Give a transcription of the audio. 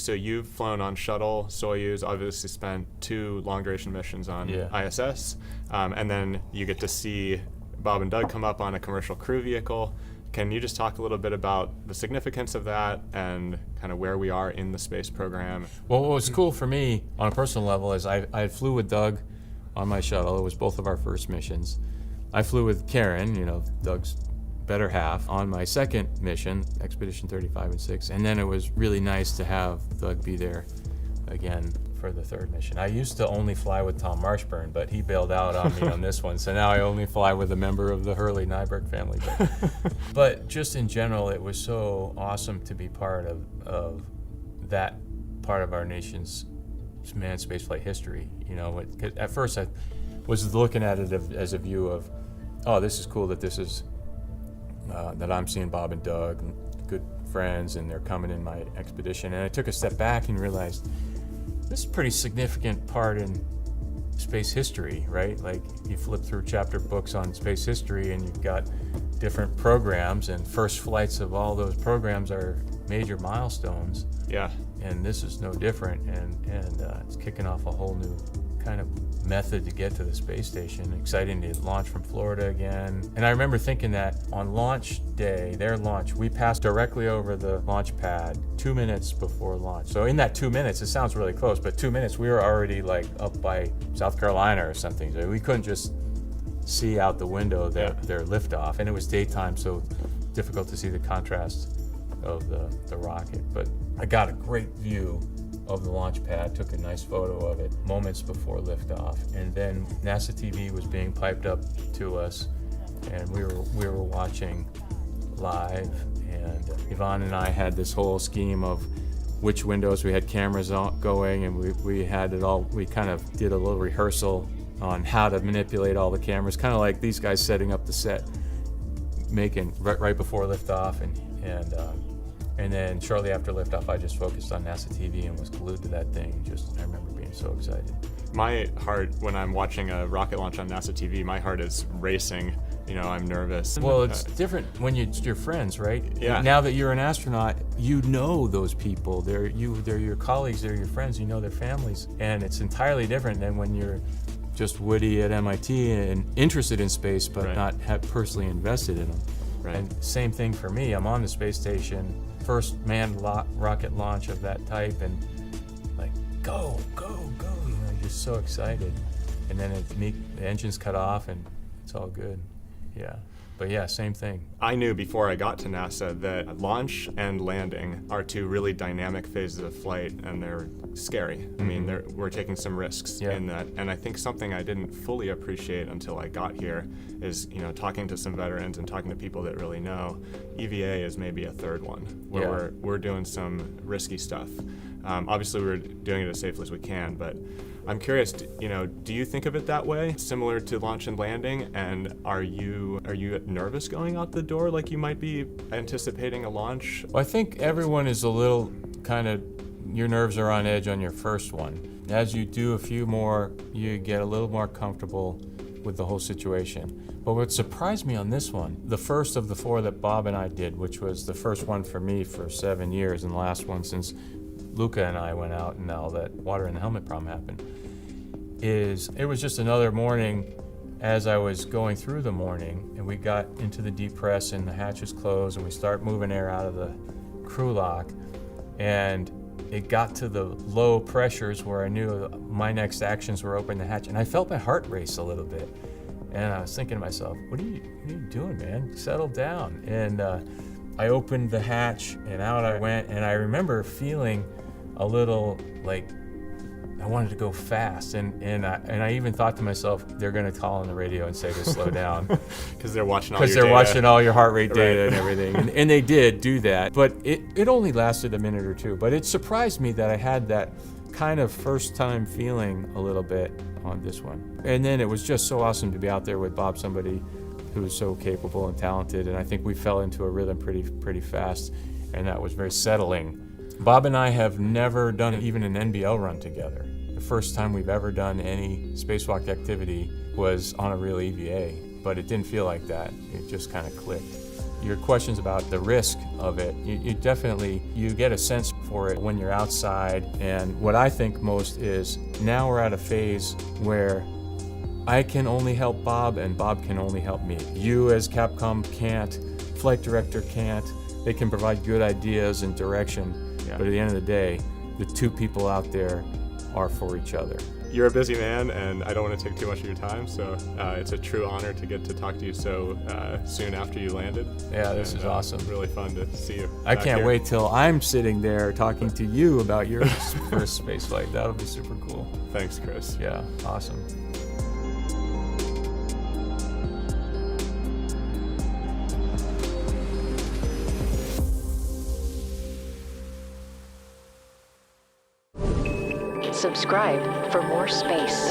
So you've flown on shuttle, Soyuz, obviously spent 2 long-duration missions on ISS, and then you get to see Bob and Doug come up on a commercial crew vehicle. Can you just talk a little bit about the significance of that and kind of where we are in the space program? Well, what was cool for me on a personal level is I flew with Doug on my shuttle. It was both of our first missions. I flew with Karen, Doug's better half, on my second mission, Expedition 35 and 6. And then it was really nice to have Doug be there again for the third mission. I used to only fly with Tom Marshburn, but he bailed out on me on this one. So now I only fly with a member of the Hurley-Nyberg family. But just in general, it was so awesome to be part of that part of our nation's manned spaceflight history. At first I was looking at it as a view of, oh, this is cool that this is that I'm seeing Bob and Doug, good friends, and they're coming in my expedition. And I took a step back and realized this is a pretty significant part in space history, right? Like, you flip through chapter books on space history and you've got different programs, and first flights of all those programs are major milestones. Yeah. And this is no different, and it's kicking off a whole new kind of method to get to the space station. Exciting to launch from Florida again. And I remember thinking that on launch day, their launch, we passed directly over the launch pad 2 minutes before launch. So in that 2 minutes, it sounds really close, but 2 minutes, we were already like up by South Carolina or something. So we couldn't just see out the window their liftoff. And it was daytime, so difficult to see the contrast of the rocket. But I got a great view of the launch pad, took a nice photo of it moments before liftoff, and then NASA TV was being piped up to us, and we were watching live. And Yvonne and I had this whole scheme of which windows we had cameras going, and we had it all. We kind of did a little rehearsal on how to manipulate all the cameras, kind of like these guys setting up the set, making right before liftoff, and then shortly after liftoff, I just focused on NASA TV and was glued to that thing. I remember being so excited. My heart, when I'm watching a rocket launch on NASA TV, my heart is racing. I'm nervous. Well, it's different when it's your friends, right? Yeah. Now that you're an astronaut, you know those people. They're your colleagues, they're your friends, you know their families. And it's entirely different than when you're just Woody at MIT and interested in space, but not personally invested in them. Right. And same thing for me. I'm on the space station, first manned rocket launch of that type, and like, go, just so excited. And then the engine's cut off and it's all good. Yeah. But yeah, same thing. I knew before I got to NASA that launch and landing are 2 really dynamic phases of flight, and they're scary. Mm-hmm. I mean, we're taking some risks in that. And I think something I didn't fully appreciate until I got here is, talking to some veterans and talking to people that really know, EVA is maybe a third one, where we're doing some risky stuff. Obviously, we're doing it as safely as we can, but I'm curious, do you think of it that way, similar to launch and landing? And are you nervous going out the door, like you might be anticipating a launch? Well, I think everyone is a little your nerves are on edge on your first one. As you do a few more, you get a little more comfortable with the whole situation. But what surprised me on this one, the first of the 4 that Bob and I did, which was the first one for me for 7 years and the last one since Luca and I went out and all that water in the helmet problem happened, it was just another morning as I was going through the morning, and we got into the deep press and the hatch was closed and we start moving air out of the crew lock, and it got to the low pressures where I knew my next actions were open the hatch, and I felt my heart race a little bit. And I was thinking to myself, what are you doing, man? Settle down. And I opened the hatch and out I went, and I remember feeling a little like I wanted to go fast, and I even thought to myself, they're going to call on the radio and say to slow down because they're watching all your heart rate data and everything, and they did do that. But it only lasted a minute or 2. But it surprised me that I had that kind of first time feeling a little bit on this one. And then it was just so awesome to be out there with Bob, somebody who was so capable and talented, and I think we fell into a rhythm pretty fast, and that was very settling. Bob and I have never done even an NBL run together. The first time we've ever done any spacewalk activity was on a real EVA, but it didn't feel like that. It just kind of clicked. your questions about the risk of it, you definitely, you get a sense for it when you're outside. And what I think most is now we're at a phase where I can only help Bob and Bob can only help me. You as Capcom can't, flight director can't. They can provide good ideas and direction, but at the end of the day, the two people out there are for each other. You're a busy man, and I don't want to take too much of your time, so it's a true honor to get to talk to you so soon after you landed. Yeah, this is awesome. Really fun to see you. I can't wait till I'm sitting there talking to you about your first space flight. That would be super cool. Thanks, Chris. Yeah, awesome. Subscribe for more space.